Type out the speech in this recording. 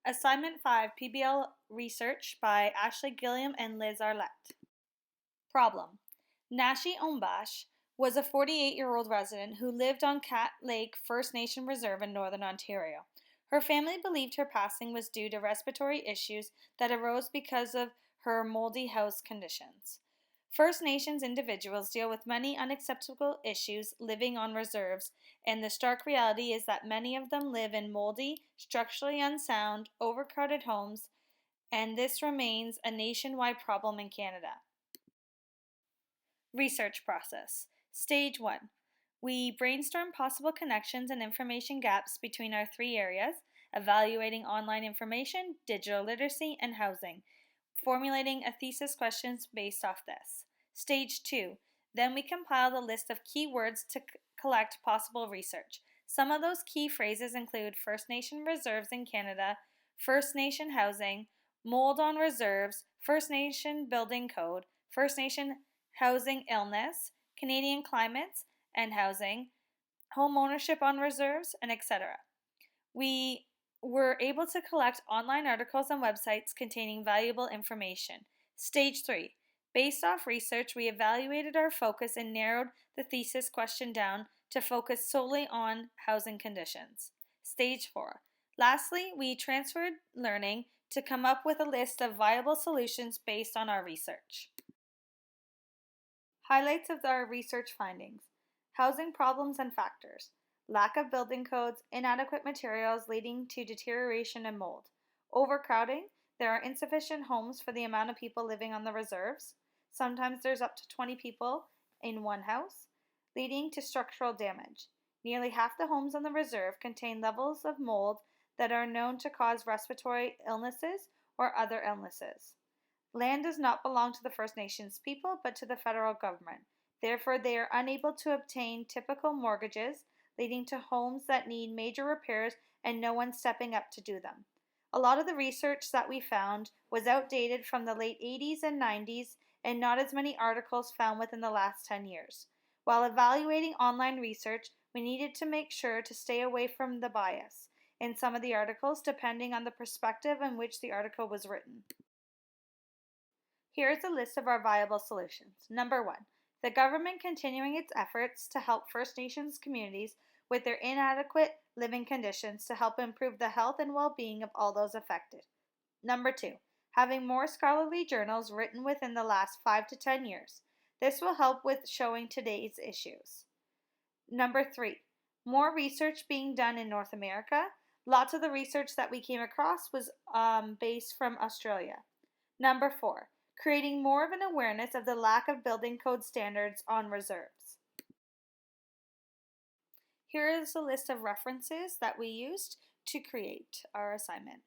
Assignment 5, PBL Research by Ashley Gilliam and Liz Arlett. Problem. Nashi Ombash was a 48-year-old resident who lived on Cat Lake First Nation Reserve in Northern Ontario. Her family believed her passing was due to respiratory issues that arose because of her moldy house conditions. First Nations individuals deal with many unacceptable issues living on reserves, and the stark reality is that many of them live in moldy, structurally unsound, overcrowded homes, and this remains a nationwide problem in Canada. Research process. Stage 1. We brainstorm possible connections and information gaps between our 3 areas, evaluating online information, digital literacy, and housing, formulating a thesis questions based off this. Stage 2. Then we compile the list of keywords to collect possible research. Some of those key phrases include First Nation reserves in Canada, First Nation housing, mold on reserves, First Nation building code, First Nation housing illness, Canadian climates and housing, home ownership on reserves, and etc. We were able to collect online articles and websites containing valuable information. Stage 3. Based off research, we evaluated our focus and narrowed the thesis question down to focus solely on housing conditions. Stage 4. Lastly, we transferred learning to come up with a list of viable solutions based on our research. Highlights of our research findings. Housing problems and factors. Lack of building codes, inadequate materials leading to deterioration and mold. Overcrowding. There are insufficient homes for the amount of people living on the reserves. Sometimes there's up to 20 people in one house, leading to structural damage. Nearly half the homes on the reserve contain levels of mold that are known to cause respiratory illnesses or other illnesses. Land does not belong to the First Nations people, but to the federal government. Therefore, they are unable to obtain typical mortgages, leading to homes that need major repairs and no one stepping up to do them. A lot of the research that we found was outdated from the late 80s and 90s, and not as many articles found within the last 10 years. While evaluating online research, we needed to make sure to stay away from the bias in some of the articles depending on the perspective in which the article was written. Here is a list of our viable solutions. Number 1. The government continuing its efforts to help First Nations communities with their inadequate living conditions to help improve the health and well-being of all those affected. Number 2. Having more scholarly journals written within the last 5 to 10 years. This will help with showing today's issues. Number 3. More research being done in North America. Lots of the research that we came across was based from Australia. Number 4. Creating more of an awareness of the lack of building code standards on reserves. Here is a list of references that we used to create our assignment.